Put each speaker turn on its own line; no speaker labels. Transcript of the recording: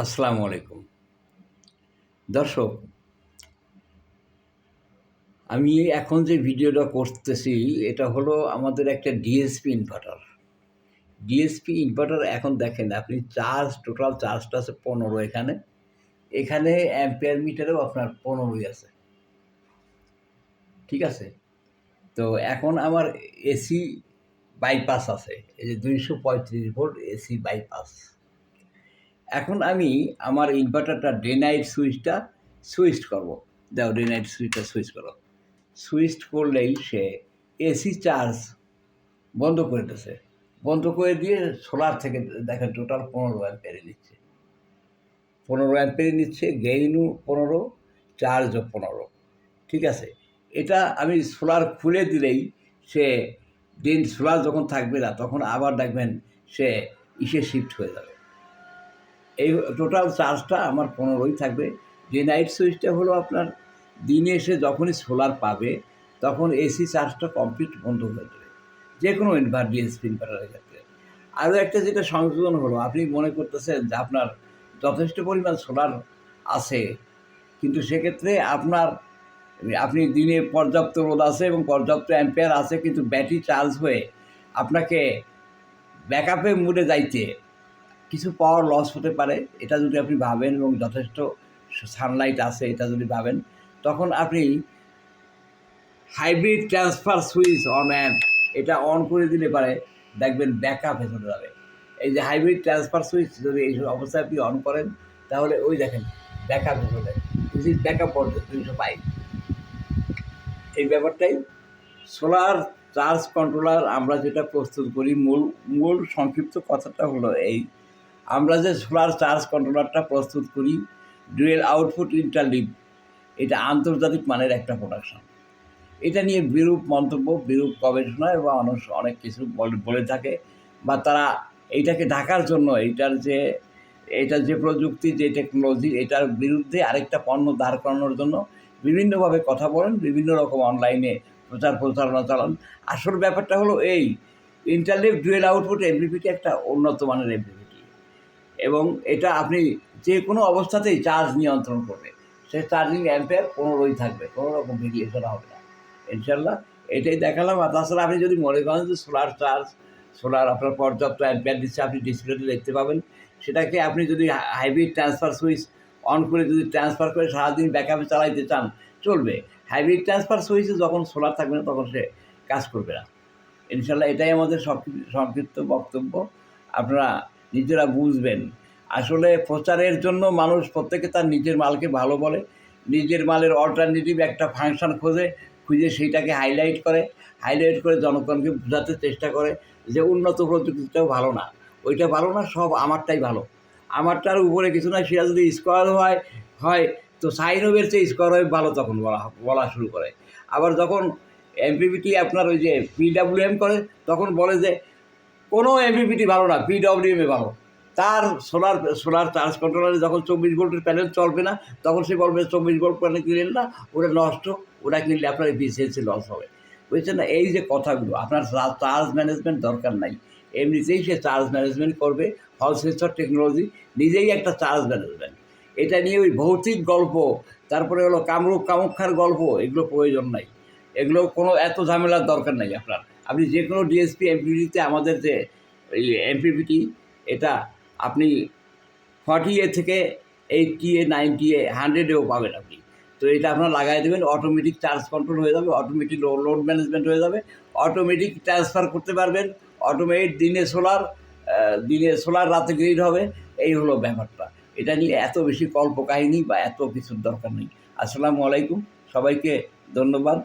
আসসালামু আলাইকুম দর্শক। আমি এখন যে ভিডিওটা করতেছি এটা হলো আমাদের একটা ডিএসপি ইনভার্টার। ডিএসপি ইনভার্টার এখন দেখেন আপনি টোটাল চার্জটা আছে 15 এখানে। এখানে অ্যাম্পিয়ার মিটারেও আপনার 15ই আছে। ঠিক আছে? তো এখন আমার এসি বাইপাস আছে। এই যে 235 ভোল্ট এসি বাইপাস। এখন আমি আমার ইনভার্টারটা ডে নাইট সুইচটা সুইচ করব। দাও ডে নাইট সুইচটা সুইচ করো। সুইচ করলেই সে এসি চার্জ বন্ধ করে দিয়েছে। বন্ধ করে দিয়ে সোলার থেকে দেখেন টোটাল 15 অ্যাম্পিয়ারে নিচ্ছে। 15 অ্যাম্পিয়ারে নিচ্ছে, গেইনও 15, চার্জও 15। ঠিক আছে? এটা আমি সোলার খুলে দিলেই সে সোলার যখন থাকবে না তখন আবার দেখবেন সে শিফট হয়ে যাবে। এই টোটাল চার্জটা আমার 15ই থাকবে। ডে নাইট সুইচটা হলো আপনার দিনে এসে যখনই সোলার পাবে তখন এসি চার্জটা কমপ্লিট বন্ধ হয়ে যাবে, যে কোনো ডিএসপি ইনভার্টারের ক্ষেত্রে। আরও একটা যেটা সংযোজন হলো, আপনি মনে করতেছেন যে আপনার যথেষ্ট পরিমাণ সোলার আছে, কিন্তু সেক্ষেত্রে আপনি দিনে পর্যাপ্ত রোদ আছে এবং পর্যাপ্ত অ্যাম্পিয়ার আছে, কিন্তু ব্যাটারি চার্জ হয়ে আপনাকে ব্যাকআপে মুডে যাইতে কিছু পাওয়ার লস হতে পারে। এটা যদি আপনি ভাবেন এবং যথেষ্ট সানলাইট আছে এটা যদি ভাবেন, তখন আপনি হাইব্রিড ট্রান্সফার সুইচ এটা অন করে দিলে পারে দেখবেন ব্যাকআপ চলে যাবে। এই যে হাইব্রিড ট্রান্সফার সুইচ যদি এই অবস্থায় আপনি অন করেন তাহলে ওই দেখেন ব্যাকআপ চলে যায়। This is backup voltage 205। এই ব্যাপারটাই সোলার চার্জ কন্ট্রোলার আমরা যেটা প্রস্তুত করি, মূল সংক্ষিপ্ত কথাটা হলো এই, আমরা যে সোলার চার্জ কন্ট্রোলারটা প্রস্তুত করি ডুয়েল আউটপুট ইন্টারলিভ, এটা আন্তর্জাতিক মানের একটা প্রোডাকশন। এটা নিয়ে বিরূপ মন্তব্য, বিরূপ গবেষণা এবং মানুষ অনেক কিছু বলে থাকে, বা তারা এইটাকে ঢাকার জন্য এটার যে প্রযুক্তি, যে টেকনোলজি, এটার বিরুদ্ধে আরেকটা পণ্য দাঁড় করানোর জন্য বিভিন্নভাবে কথা বলেন, বিভিন্ন রকম অনলাইনে প্রচারণা চালান। আসল ব্যাপারটা হলো এই, ইন্টারলিভ ডুয়েল আউটপুট এমপিপিটি একটা উন্নত মানের এমপিপিটি, এবং এটা আপনি যে কোনো অবস্থাতেই চার্জ নিয়ন্ত্রণ করবে। সে চার্জিং অ্যাম্পিয়ার 15ই থাকবে, কোনো রকম ভেরিয়েশন হবে না ইনশাল্লাহ। এটাই দেখালাম। আর তাছাড়া আপনি যদি মনে করেন যে সোলার আপনার পর্যাপ্ত অ্যাম্পিয়ার দিচ্ছে, আপনি ডিসপ্লেতে দেখতে পাবেন। সেটাকে আপনি যদি হাইব্রিড ট্রান্সফার সুইচ অন করে যদি ট্রান্সফার করে সারাদিন ব্যাকআপে চালাইতে চান চলবে। হাইব্রিড ট্রান্সফার সুইচে যখন সোলার থাকবে না তখন সে কাজ করবে না ইনশাল্লাহ। এটাই আমাদের সংক্ষিপ্ত বক্তব্য, আপনারা নিজেরা বুঝবেন। আসলে প্রচারের জন্য মানুষ প্রত্যেকে তার নিজের মালকে ভালো বলে, নিজের মালের অল্টারনেটিভ একটা ফাংশন খুঁজে সেইটাকে হাইলাইট করে জনগণকে বোঝাতে চেষ্টা করে যে উন্নত প্রযুক্তিটাও ভালো না, ওইটা ভালো না, সব আমারটাই ভালো, আমারটার উপরে কিছু না। সেটা যদি স্কোয়ার হয় তো সাইন ওয়েভের চেয়ে স্কোয়ার ওয়েভ ভালো, তখন বলা শুরু করে। আবার যখন এমপিপিটি আপনার ওই যে পিডাব্লিউএম করে তখন বলে যে কোনো এমপিপিটি ভালো না, পিডব্লিউএমে ভালো। তার সোলার চার্জ কন্ট্রোলারে যখন 24 ভোল্টের প্যানেল চলবে না তখন সে বলবে 24 ভোল্ট প্যানেল কিনলেন না, ওটা নষ্ট, ওটা কিনলে আপনার এফিসিয়েন্সি লস হবে। বুঝছেন না? এই যে কথাগুলো, আপনার চার্জ ম্যানেজমেন্ট দরকার নাই, এমনিতেই সে চার্জ ম্যানেজমেন্ট করবে। হল সেন্সর টেকনোলজি নিজেই একটা চার্জ ম্যানেজমেন্ট। এটা নিয়ে ওই ভৌতিক গল্প, তারপরে হলো কামরূপ কামাখ্যার গল্প, এগুলো প্রয়োজন নাই। এগুলো কোনো এত ঝামেলার দরকার নাই আপনার। আপনি যে কোনো ডিএসপি এমপিপিটিতে আমাদের যে এমপিপিটি, এটা আপনি 40A থেকে 80A, 90A, 100এও পাবেন আপনি। তো এটা আপনার লাগাই দেবেন, অটোমেটিক চার্জ কন্ট্রোল হয়ে যাবে, অটোমেটিক লোড ম্যানেজমেন্ট হয়ে যাবে, অটোমেটিক ট্রান্সফার করতে পারবেন, অটোমেটিক দিনে সোলার রাতে গ্রিড হবে। এই হলো ব্যাপারটা। এটা নিয়ে এত বেশি কল্পকাহিনী বা এত কিছুর দরকার নেই। আসসালামু আলাইকুম, সবাইকে ধন্যবাদ।